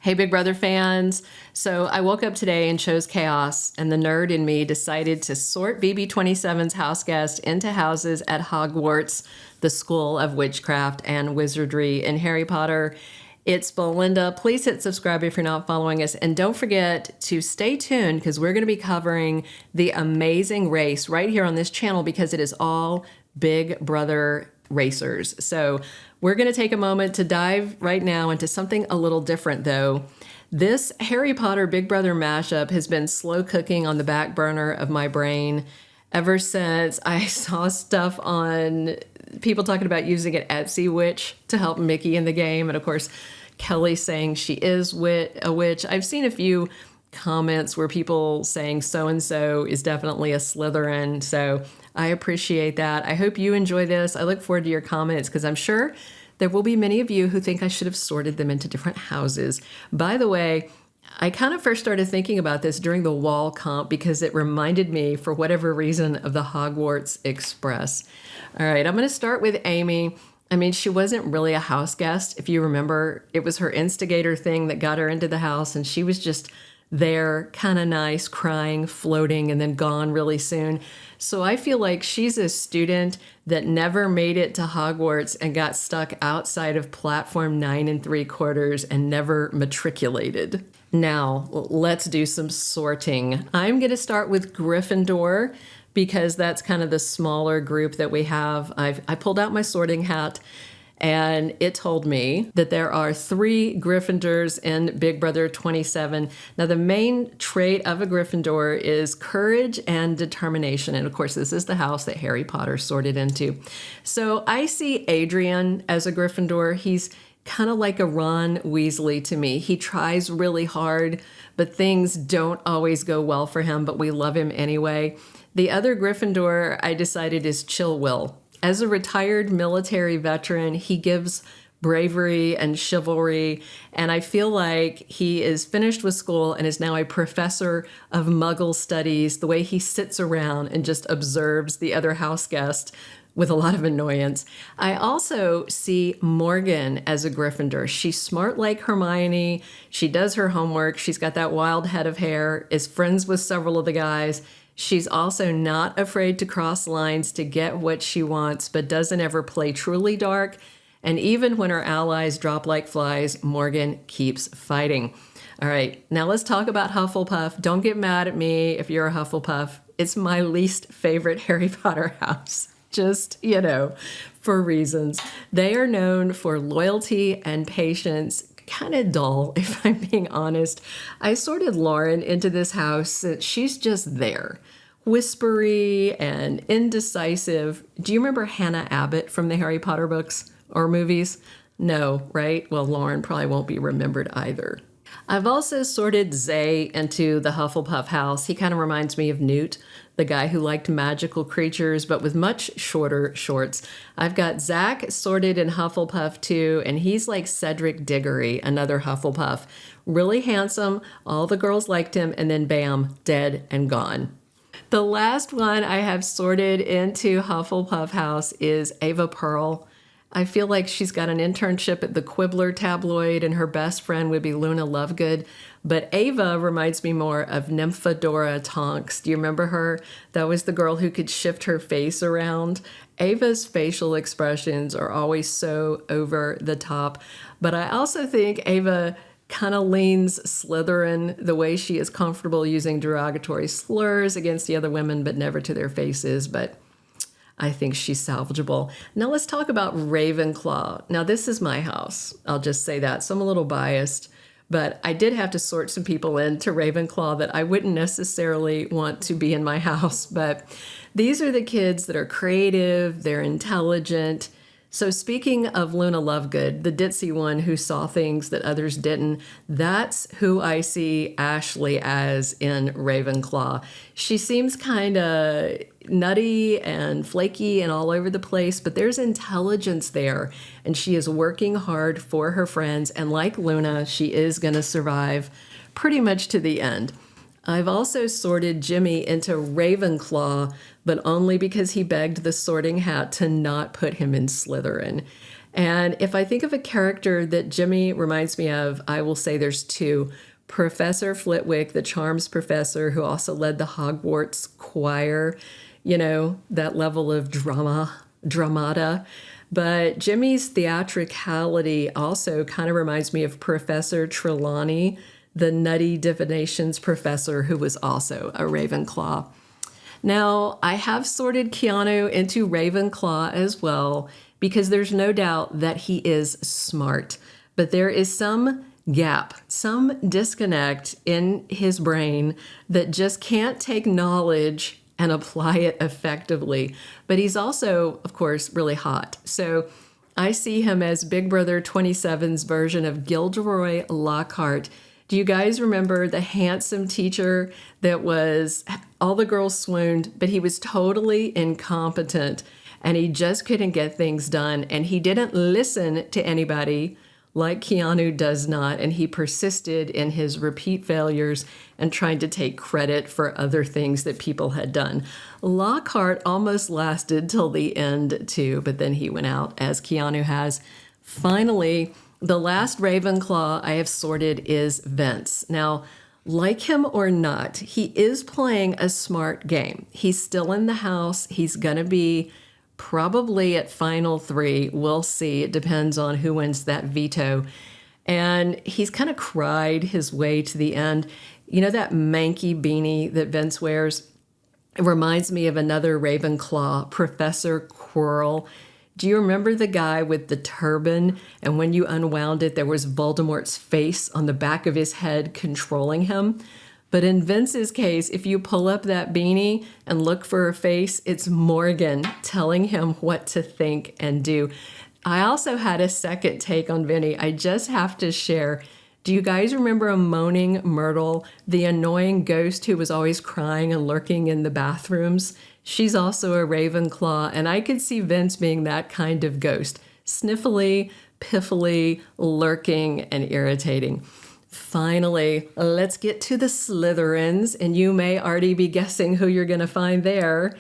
Hey, Big Brother fans. So I woke up today and chose chaos, and the nerd in me decided to sort BB27's house guest into houses at Hogwarts, the school of witchcraft and wizardry in Harry Potter. It's Belinda. Please hit subscribe if you're not following us. And don't forget to stay tuned because we're going to be covering the amazing race right here on this channel because it is all Big Brother racers. So we're going to take a moment to dive right now into something a little different, though. This Harry Potter Big Brother mashup has been slow cooking on the back burner of my brain ever since I saw stuff on people talking about using an Etsy witch to help Mickey in the game. And of course, Kelley saying she is a witch. I've seen a few comments where people saying so-and-so is definitely a Slytherin. So I appreciate that. I hope you enjoy this. I look forward to your comments because I'm sure there will be many of you who think I should have sorted them into different houses. By the way, I kind of first started thinking about this during the wall comp because it reminded me, for whatever reason, of the Hogwarts Express. All right, I'm going to start with Amy. I mean, she wasn't really a house guest. If you remember, it was her instigator thing that got her into the house, and she was just there, kind of nice, crying, floating, and then gone really soon. So I feel like she's a student that never made it to Hogwarts and got stuck outside of platform 9 3/4 and never matriculated. Now, let's do some sorting. I'm going to start with Gryffindor because that's kind of the smaller group that we have. I pulled out my sorting hat, and it told me that there are 3 Gryffindors in Big Brother 27. Now, the main trait of a Gryffindor is courage and determination. And of course, this is the house that Harry Potter sorted into. So I see Adrian as a Gryffindor. He's kind of like a Ron Weasley to me. He tries really hard, but things don't always go well for him, but we love him anyway. The other Gryffindor I decided is Chill Will. As a retired military veteran, he gives bravery and chivalry, and I feel like he is finished with school and is now a professor of muggle studies, the way he sits around and just observes the other house guest with a lot of annoyance. I also see Morgan as a Gryffindor. She's smart like Hermione. She does her homework. She's got that wild head of hair, is friends with several of the guys. She's also not afraid to cross lines to get what she wants, but doesn't ever play truly dark. And even when her allies drop like flies, Morgan keeps fighting. All right, now let's talk about Hufflepuff. Don't get mad at me if you're a Hufflepuff. It's my least favorite Harry Potter house. Just, for reasons. They are known for loyalty and patience. Kind of dull, if I'm being honest. I sorted Lauren into this house. She's just there. Whispery and indecisive. Do you remember Hannah Abbott from the Harry Potter books or movies? No, right? Well, Lauren probably won't be remembered either. I've also sorted Zae into the Hufflepuff house. He kind of reminds me of Newt, the guy who liked magical creatures, but with much shorter shorts. I've got Zach sorted in Hufflepuff too, and he's like Cedric Diggory, another Hufflepuff. Really handsome, all the girls liked him, and then bam, dead and gone. The last one I have sorted into Hufflepuff house is Ava Pearl. I feel like she's got an internship at the Quibbler tabloid and her best friend would be Luna Lovegood. But Ava reminds me more of Nymphadora Tonks. Do you remember her? That was the girl who could shift her face around. Ava's facial expressions are always so over the top. But I also think Ava kind of leans Slytherin, the way she is comfortable using derogatory slurs against the other women, but never to their faces. But I think she's salvageable. Now let's talk about Ravenclaw. Now this is my house. I'll just say that. So I'm a little biased, but I did have to sort some people into Ravenclaw that I wouldn't necessarily want to be in my house. But these are the kids that are creative, they're intelligent. So speaking of Luna Lovegood, the ditzy one who saw things that others didn't, that's who I see Ashley as in Ravenclaw. She seems kind of nutty and flaky and all over the place, but there's intelligence there, and she is working hard for her friends, and like Luna, she is going to survive pretty much to the end. I've also sorted Jimmy into Ravenclaw, but only because he begged the sorting hat to not put him in Slytherin. And if I think of a character that Jimmy reminds me of, I will say there's two. Professor Flitwick, the charms professor who also led the Hogwarts choir, that level of dramata. But Jimmy's theatricality also kind of reminds me of Professor Trelawney, the nutty divinations professor who was also a Ravenclaw. Now, I have sorted Keanu into Ravenclaw as well because there's no doubt that he is smart, but there is some gap, some disconnect in his brain that just can't take knowledge and apply it effectively. But he's also, of course, really hot. So I see him as Big Brother 27's version of Gilderoy Lockhart. Do you guys remember the handsome teacher that was, all the girls swooned, but he was totally incompetent and he just couldn't get things done and he didn't listen to anybody like Keanu does not, and he persisted in his repeat failures and trying to take credit for other things that people had done. Lockhart almost lasted till the end too, but then he went out as Keanu has. Finally, the last Ravenclaw I have sorted is Vince. Now, like him or not, he is playing a smart game. He's still in the house. He's going to be probably at final 3. We'll see. It depends on who wins that veto. And he's kind of cried his way to the end. You know that manky beanie that Vince wears? It reminds me of another Ravenclaw, Professor Quirrell. Do you remember the guy with the turban? And when you unwound it, there was Voldemort's face on the back of his head controlling him. But in Vince's case, if you pull up that beanie and look for a face, it's Morgan telling him what to think and do. I also had a second take on Vinny. I just have to share. Do you guys remember a moaning Myrtle, the annoying ghost who was always crying and lurking in the bathrooms? She's also a Ravenclaw, and I could see Vince being that kind of ghost. Sniffly, piffly, lurking, and irritating. Finally, let's get to the Slytherins, and you may already be guessing who you're going to find there.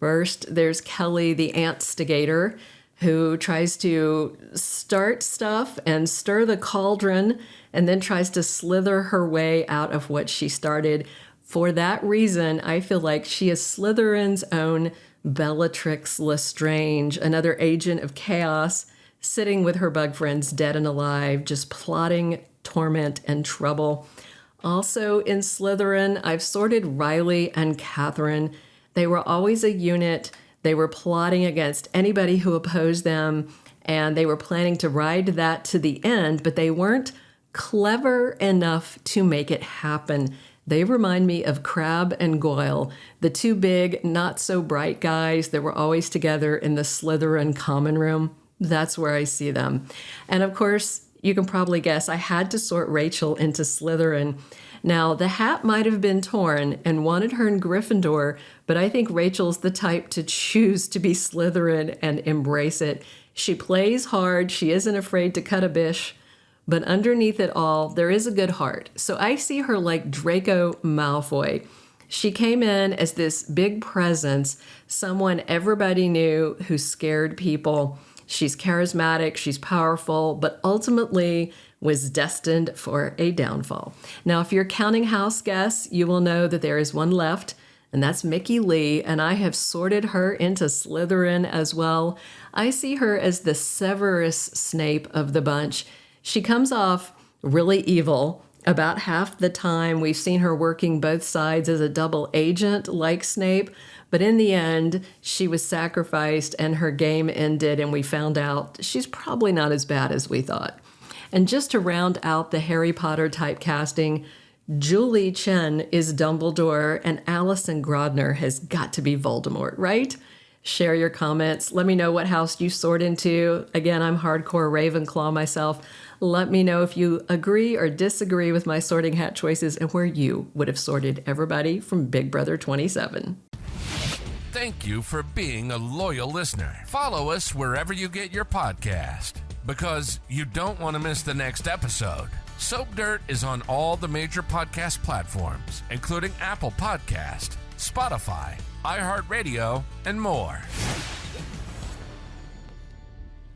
First, there's Kelley, the Antstigator, who tries to start stuff and stir the cauldron, and then tries to slither her way out of what she started. For that reason, I feel like she is Slytherin's own Bellatrix Lestrange, another agent of chaos, sitting with her bug friends dead and alive, just plotting torment and trouble. Also in Slytherin, I've sorted Rylie and Katherine. They were always a unit. They were plotting against anybody who opposed them, and they were planning to ride that to the end, but they weren't clever enough to make it happen. They remind me of Crabbe and Goyle, the two big, not-so-bright guys that were always together in the Slytherin common room. That's where I see them. And of course, you can probably guess I had to sort Rachel into Slytherin. Now, the hat might have been torn and wanted her in Gryffindor, but I think Rachel's the type to choose to be Slytherin and embrace it. She plays hard. She isn't afraid to cut a bish. But underneath it all, there is a good heart. So I see her like Draco Malfoy. She came in as this big presence, someone everybody knew who scared people. She's charismatic, she's powerful, but ultimately was destined for a downfall. Now, if you're counting house guests, you will know that there is one left, and that's Mickey Lee, and I have sorted her into Slytherin as well. I see her as the Severus Snape of the bunch. She comes off really evil. About half the time, we've seen her working both sides as a double agent like Snape, but in the end, she was sacrificed and her game ended, and we found out she's probably not as bad as we thought. And just to round out the Harry Potter typecasting, Julie Chen is Dumbledore, and Alison Grodner has got to be Voldemort, right? Share your comments. Let me know what house you sort into. Again, I'm hardcore Ravenclaw myself. Let me know if you agree or disagree with my sorting hat choices and where you would have sorted everybody from Big Brother 27. Thank you for being a loyal listener. Follow us wherever you get your podcast, because you don't want to miss the next episode. Soap Dirt is on all the major podcast platforms, including Apple Podcast, Spotify, iHeartRadio, and more.